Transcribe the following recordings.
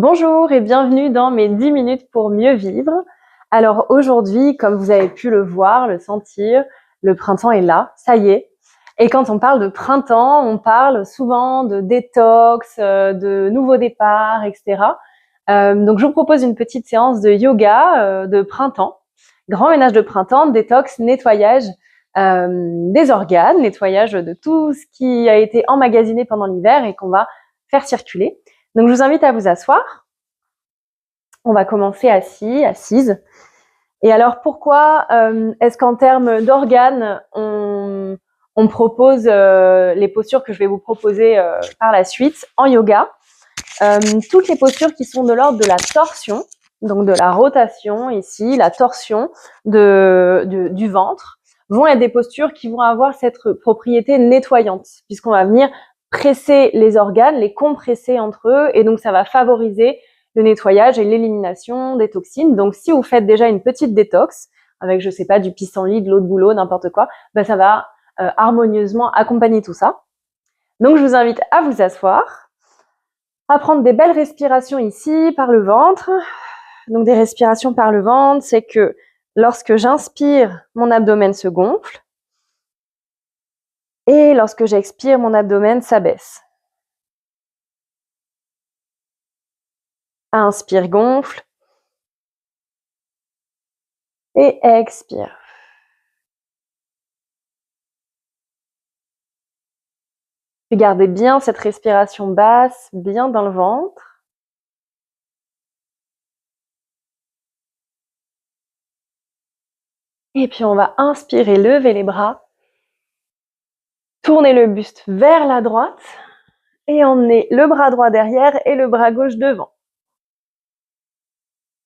Bonjour et bienvenue dans mes 10 minutes pour mieux vivre. Alors aujourd'hui, comme vous avez pu le voir, le sentir, le printemps est là, ça y est. Et quand on parle de printemps, on parle souvent de détox, de nouveaux départs, etc. Donc je vous propose une petite séance de yoga de printemps, grand ménage de printemps, détox, nettoyage des organes, nettoyage de tout ce qui a été emmagasiné pendant l'hiver et qu'on va faire circuler. Donc je vous invite à vous asseoir. On va commencer assis, assise. Et alors pourquoi est-ce qu'en termes d'organes, on propose les postures que je vais vous proposer par la suite en yoga, toutes les postures qui sont de l'ordre de la torsion, donc de la rotation ici, la torsion du ventre, vont être des postures qui vont avoir cette propriété nettoyante, puisqu'on va venir presser les organes, les compresser entre eux, et donc ça va favoriser le nettoyage et l'élimination des toxines. Donc si vous faites déjà une petite détox, avec je sais pas du pissenlit, de l'eau de bouleau, n'importe quoi, ben ça va harmonieusement accompagner tout ça. Donc je vous invite à vous asseoir, à prendre des belles respirations ici par le ventre. Donc des respirations par le ventre, c'est que lorsque j'inspire, mon abdomen se gonfle. Et lorsque j'expire, mon abdomen s'abaisse. Inspire, gonfle. Et expire. Puis gardez bien cette respiration basse, bien dans le ventre. Et puis on va inspirer, lever les bras. Tournez le buste vers la droite. Et emmenez le bras droit derrière et le bras gauche devant.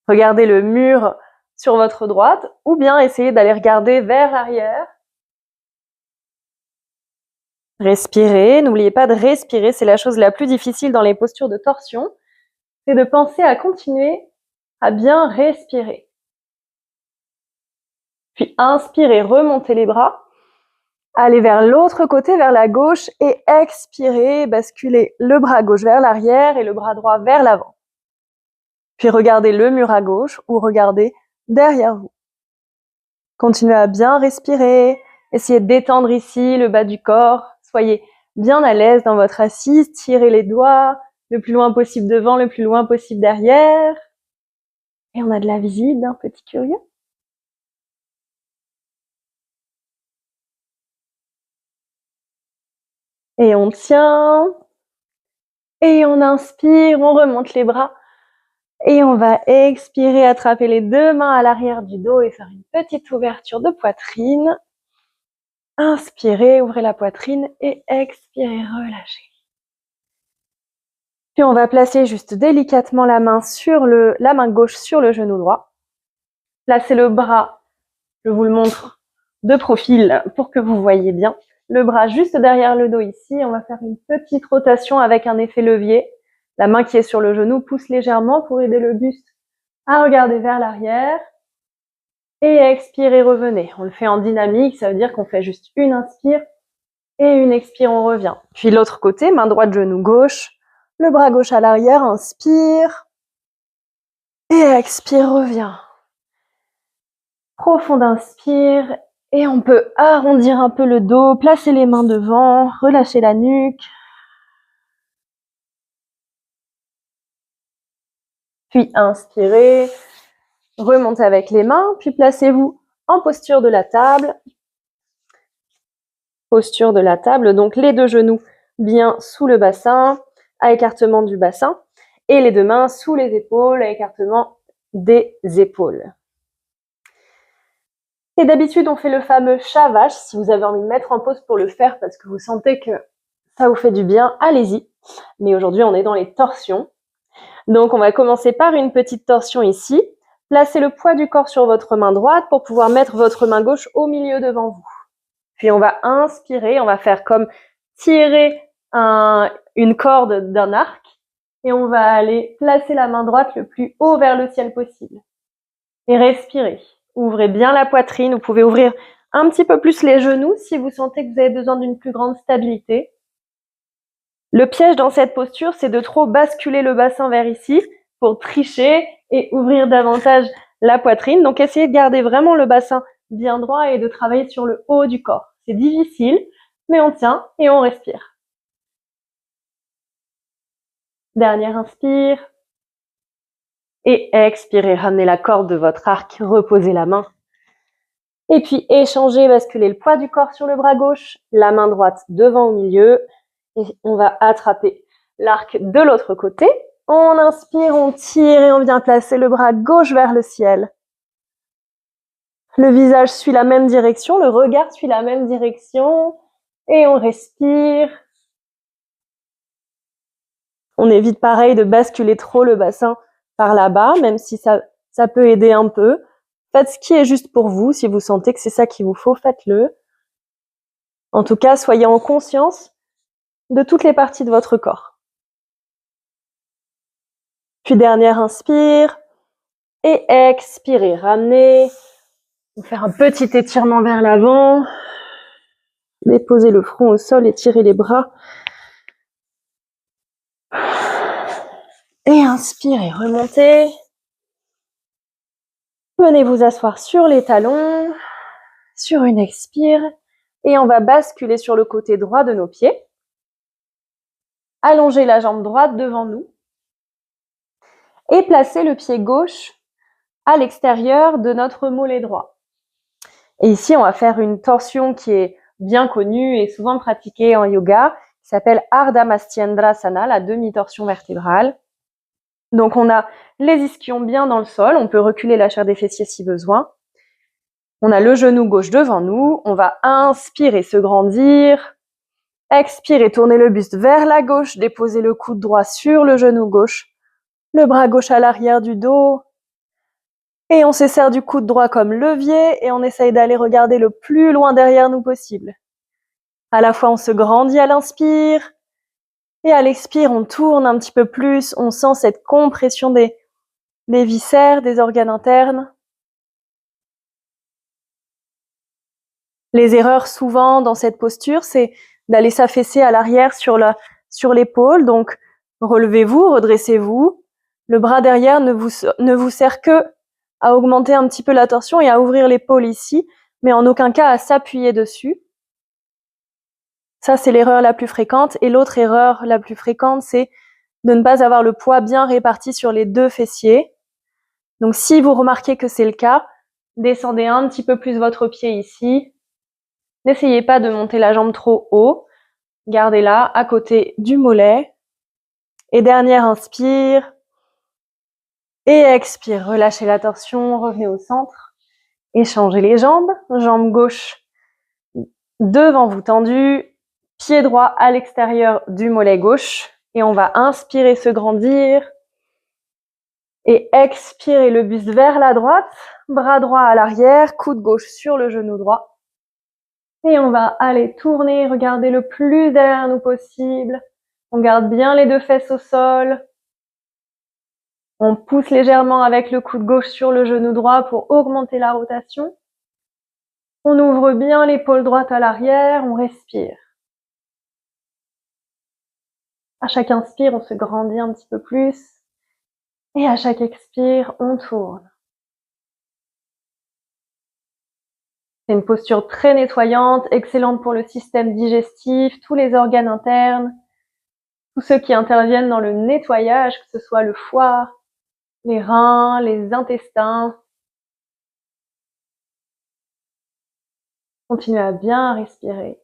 Regardez le mur sur votre droite ou bien essayez d'aller regarder vers l'arrière. Respirez, n'oubliez pas de respirer, c'est la chose la plus difficile dans les postures de torsion, c'est de penser à continuer à bien respirer. Puis inspirez, remontez les bras, allez vers l'autre côté, vers la gauche et expirez, basculez le bras gauche vers l'arrière et le bras droit vers l'avant. Puis regardez le mur à gauche ou regardez derrière vous. Continuez à bien respirer, essayez d'étendre ici le bas du corps, soyez bien à l'aise dans votre assise, tirez les doigts le plus loin possible devant, le plus loin possible derrière. Et on a de la visite d'un petit curieux. Et on tient. Et on inspire, on remonte les bras. Et on va expirer, attraper les deux mains à l'arrière du dos et faire une petite ouverture de poitrine. Inspirez, ouvrez la poitrine et expirez, relâchez. Puis on va placer juste délicatement la main gauche sur le genou droit. Placez le bras, je vous le montre de profil pour que vous voyez bien. Le bras juste derrière le dos ici. On va faire une petite rotation avec un effet levier. La main qui est sur le genou pousse légèrement pour aider le buste à regarder vers l'arrière. Et expirez, revenez. On le fait en dynamique, ça veut dire qu'on fait juste une inspire et une expire, on revient. Puis l'autre côté, main droite, genou gauche. Le bras gauche à l'arrière, inspire. Et expire, revient. Profonde inspire. Et on peut arrondir un peu le dos, placer les mains devant, relâcher la nuque. Puis inspirez. Remontez avec les mains, puis placez-vous en posture de la table. Posture de la table, donc les deux genoux bien sous le bassin, à écartement du bassin, et les deux mains sous les épaules, à écartement des épaules. Et d'habitude, on fait le fameux chat vache. Si vous avez envie de mettre en pause pour le faire parce que vous sentez que ça vous fait du bien, allez-y. Mais aujourd'hui, on est dans les torsions. Donc, on va commencer par une petite torsion ici. Placez le poids du corps sur votre main droite pour pouvoir mettre votre main gauche au milieu devant vous. Puis, on va inspirer. On va faire comme tirer une corde d'un arc. Et on va aller placer la main droite le plus haut vers le ciel possible. Et respirez. Ouvrez bien la poitrine. Vous pouvez ouvrir un petit peu plus les genoux si vous sentez que vous avez besoin d'une plus grande stabilité. Le piège dans cette posture, c'est de trop basculer le bassin vers ici, pour tricher et ouvrir davantage la poitrine. Donc, essayez de garder vraiment le bassin bien droit et de travailler sur le haut du corps. C'est difficile, mais on tient et on respire. Dernière inspire. Et expirez, ramenez la corde de votre arc, reposez la main. Et puis échangez, basculez le poids du corps sur le bras gauche, la main droite devant au milieu. Et on va attraper l'arc de l'autre côté. On inspire, on tire et on vient placer le bras gauche vers le ciel. Le visage suit la même direction, le regard suit la même direction. Et on respire. On évite pareil de basculer trop le bassin par là-bas, même si ça peut aider un peu. Faites ce qui est juste pour vous. Si vous sentez que c'est ça qu'il vous faut, faites-le. En tout cas, soyez en conscience de toutes les parties de votre corps. Puis dernière inspire et expirez. Ramenez. On va faire un petit étirement vers l'avant. Déposez le front au sol, étirez les bras. Et inspirez, remontez. Venez vous asseoir sur les talons, sur une expire. Et on va basculer sur le côté droit de nos pieds. Allongez la jambe droite devant nous. Et placez le pied gauche à l'extérieur de notre mollet droit. Et ici, on va faire une torsion qui est bien connue et souvent pratiquée en yoga, qui s'appelle Ardha Matsyendrasana, la demi-torsion vertébrale. Donc, on a les ischions bien dans le sol, on peut reculer la chair des fessiers si besoin. On a le genou gauche devant nous, on va inspirer, se grandir. Expirez, tournez le buste vers la gauche, déposez le coude droit sur le genou gauche, le bras gauche à l'arrière du dos. Et on se sert du coude droit comme levier et on essaye d'aller regarder le plus loin derrière nous possible. À la fois, on se grandit à l'inspire et à l'expire, on tourne un petit peu plus. On sent cette compression des viscères, des organes internes. Les erreurs souvent dans cette posture, c'est d'aller s'affaisser à l'arrière sur l'épaule. Donc, relevez-vous, redressez-vous. Le bras derrière ne vous sert que à augmenter un petit peu la torsion et à ouvrir l'épaule ici, mais en aucun cas à s'appuyer dessus. Ça, c'est l'erreur la plus fréquente. Et l'autre erreur la plus fréquente, c'est de ne pas avoir le poids bien réparti sur les deux fessiers. Donc, si vous remarquez que c'est le cas, descendez un petit peu plus votre pied ici. N'essayez pas de monter la jambe trop haut. Gardez-la à côté du mollet. Et dernière inspire. Et expire. Relâchez la torsion, revenez au centre. Échangez les jambes. Jambe gauche devant vous tendue. Pied droit à l'extérieur du mollet gauche. Et on va inspirer, se grandir. Et expirer le buste vers la droite. Bras droit à l'arrière. Coude gauche sur le genou droit. Et on va aller tourner, regarder le plus derrière nous possible. On garde bien les deux fesses au sol. On pousse légèrement avec le coude gauche sur le genou droit pour augmenter la rotation. On ouvre bien l'épaule droite à l'arrière, on respire. À chaque inspire, on se grandit un petit peu plus. Et à chaque expire, on tourne. C'est une posture très nettoyante, excellente pour le système digestif, tous les organes internes, tous ceux qui interviennent dans le nettoyage, que ce soit le foie, les reins, les intestins. Continuez à bien respirer.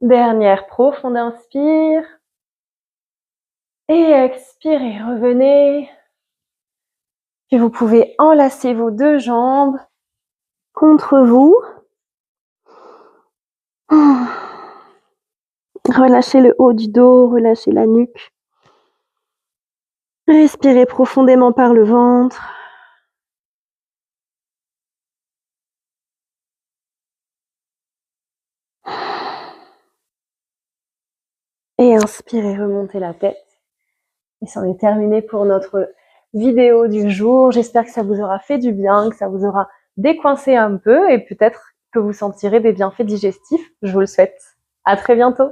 Dernière profonde inspire. Et expirez, revenez. Puis vous pouvez enlacer vos deux jambes contre vous. Relâchez le haut du dos, relâchez la nuque. Respirez profondément par le ventre. Et inspirez, remontez la tête. Et c'en est terminé pour notre vidéo du jour. J'espère que ça vous aura fait du bien, que ça vous aura décoincé un peu et peut-être que vous sentirez des bienfaits digestifs. Je vous le souhaite. À très bientôt.